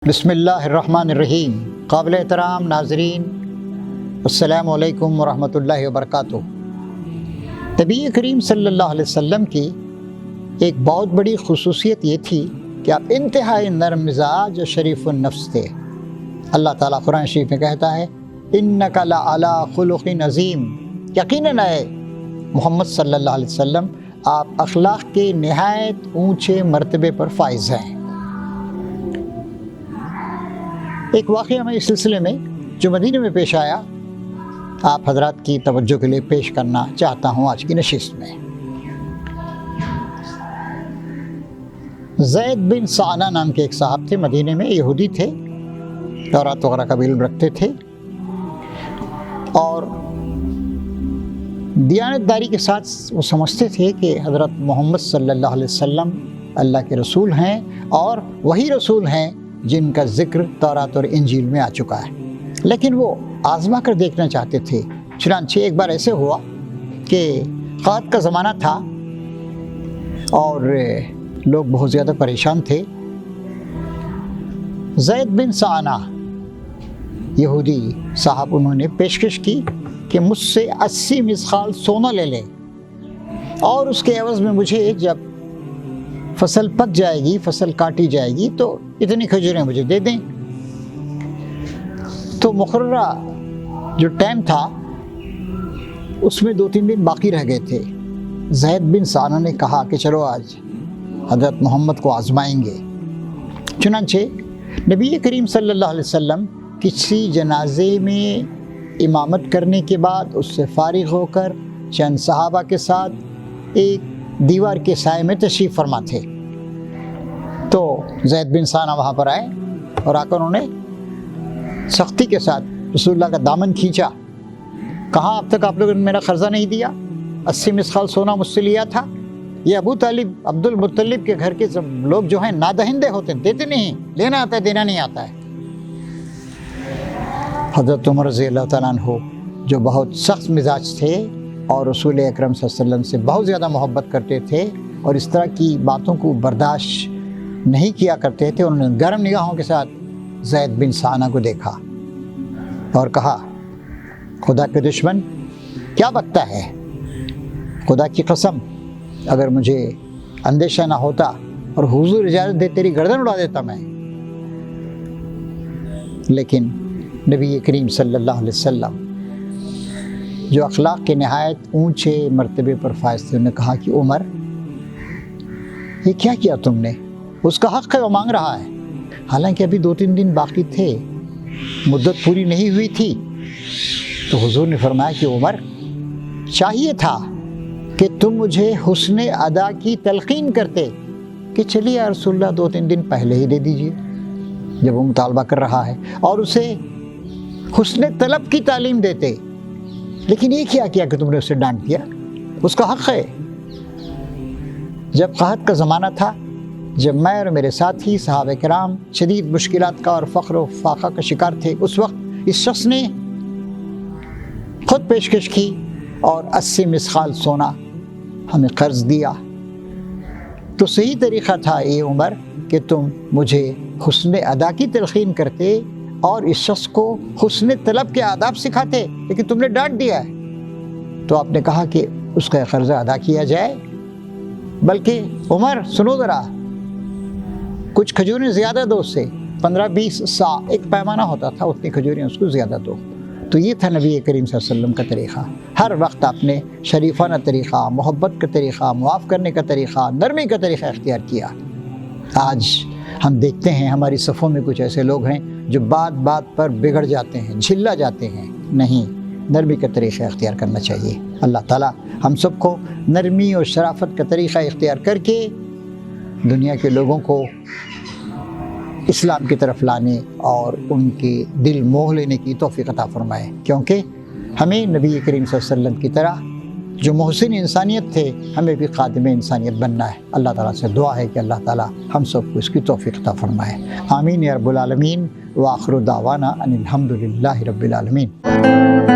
بسم اللہ الرحمن الرحیم۔ قابل احترام ناظرین، السلام علیکم ورحمۃ اللہ وبرکاتہ۔ نبی کریم صلی اللہ علیہ وسلم کی ایک بہت بڑی خصوصیت یہ تھی کہ آپ انتہائی نرم مزاج و شریف النفس تھے۔ اللہ تعالیٰ قرآن شریف میں کہتا ہے انک لعلی خلق عظیم، یقیناً اے محمد صلی اللہ علیہ وسلم آپ اخلاق کے نہایت اونچے مرتبے پر فائز ہیں۔ ایک واقعہ میں اس سلسلے میں جو مدینہ میں پیش آیا آپ حضرات کی توجہ کے لیے پیش کرنا چاہتا ہوں آج کی نشست میں۔ زید بن ثعلبہ نام کے ایک صاحب تھے، مدینہ میں یہودی تھے، تورات وغیرہ کا بھی علم رکھتے تھے اور دیانتداری کے ساتھ وہ سمجھتے تھے کہ حضرت محمد صلی اللہ علیہ وسلم اللہ کے رسول ہیں اور وہی رسول ہیں جن کا ذکر تورات اور انجیل میں آ چکا ہے، لیکن وہ آزما کر دیکھنا چاہتے تھے۔ چنانچہ ایک بار ایسے ہوا کہ قحط کا زمانہ تھا اور لوگ بہت زیادہ پریشان تھے۔ زید بن ثعلبہ یہودی صاحب انہوں نے پیشکش کی کہ مجھ سے 80 مثقال سونا لے لیں اور اس کے عوض میں مجھے جب فصل پک جائے گی، فصل کاٹی جائے گی تو اتنی کھجوریں مجھے دے دیں۔ تو مقررہ جو ٹائم تھا اس میں 2-3 دن باقی رہ گئے تھے۔ زید بن ثعلبہ نے کہا کہ چلو آج حضرت محمد کو آزمائیں گے۔ چنانچہ نبی کریم صلی اللہ علیہ وسلم کسی جنازے میں امامت کرنے کے بعد اس سے فارغ ہو کر چند صحابہ کے ساتھ ایک دیوار کے سائے میں تشریف فرما تھے۔ تو زید بن ثعلبہ وہاں پر آئے اور آ کر انہوں نے سختی کے ساتھ رسول اللہ کا دامن کھینچا۔ کہاں اب تک آپ لوگوں نے میرا قرضہ نہیں دیا؟ 80 مثقال سونا مجھ سے لیا تھا۔ یہ ابو طالب عبد المطلب کے گھر کے لوگ جو ہیں نادہندے ہوتے ہیں، دیتے نہیں، لینا آتا ہے دینا نہیں آتا ہے۔ حضرت عمر رضی اللہ تعالیٰ عنہ جو بہت سخت مزاج تھے اور رسول اکرم صلی اللہ علیہ وسلم سے بہت زیادہ محبت کرتے تھے اور اس طرح کی باتوں کو برداشت نہیں کیا کرتے تھے، انہوں نے گرم نگاہوں کے ساتھ زید بن ثعلبہ کو دیکھا اور کہا خدا کے دشمن کیا بکتا ہے؟ خدا کی قسم اگر مجھے اندیشہ نہ ہوتا اور حضور اجازت دے تیری گردن اڑا دیتا میں۔ لیکن نبی کریم صلی اللہ علیہ وسلم جو اخلاق کے نہایت اونچے مرتبے پر فائز تھے، انہوں نے کہا کہ عمر یہ کیا کیا تم نے؟ اس کا حق ہے، وہ مانگ رہا ہے۔ حالانکہ ابھی 2-3 دن باقی تھے، مدت پوری نہیں ہوئی تھی۔ تو حضور نے فرمایا کہ عمر چاہیے تھا کہ تم مجھے حسن ادا کی تلقین کرتے کہ چلیے یا رسول اللہ 2-3 دن پہلے ہی دے دیجئے جب وہ مطالبہ کر رہا ہے، اور اسے حسن طلب کی تعلیم دیتے۔ لیکن یہ کیا کہ تم نے اسے ڈانٹ دیا؟ اس کا حق ہے۔ جب قحط کا زمانہ تھا، جب میں اور میرے ساتھی صحابہ کرام شدید مشکلات کا اور فقر و فاقہ کا شکار تھے، اس وقت اس شخص نے خود پیشکش کی اور 80 مثقال سونا ہمیں قرض دیا۔ تو صحیح طریقہ تھا اے عمر کہ تم مجھے حسن ادا کی تلقین کرتے اور اس شخص کو حسن طلب کے آداب سکھاتے، لیکن تم نے ڈانٹ دیا ہے۔ تو آپ نے کہا کہ اس کا قرضہ ادا کیا جائے، بلکہ عمر سنو ذرا، کچھ کھجوریں زیادہ دو، اس سے 15-20 سا ایک پیمانہ ہوتا تھا، اتنی کھجوریں اس کو زیادہ دو۔ تو یہ تھا نبی کریم صلی اللہ علیہ وسلم کا طریقہ۔ ہر وقت آپ نے شریفانہ طریقہ، محبت کا طریقہ، معاف کرنے کا طریقہ، نرمی کا طریقہ اختیار کیا۔ آج ہم دیکھتے ہیں ہماری صفوں میں کچھ ایسے لوگ ہیں جو بات بات پر بگڑ جاتے ہیں، جھلا جاتے ہیں۔ نہیں، نرمی کا طریقہ اختیار کرنا چاہیے۔ اللہ تعالیٰ ہم سب کو نرمی اور شرافت کا طریقہ اختیار کر کے دنیا کے لوگوں کو اسلام کی طرف لانے اور ان کے دل موہ لینے کی توفیق عطا فرمائے، کیونکہ ہمیں نبی کریم صلی اللہ علیہ وسلم کی طرح جو محسن انسانیت تھے، ہمیں بھی خادم انسانیت بننا ہے۔ اللہ تعالیٰ سے دعا ہے کہ اللہ تعالیٰ ہم سب کو اس کی توفیق عطا فرمائے۔ آمین یا رب العالمین۔ وآخر دعوانا ان الحمد للہ رب العالمین۔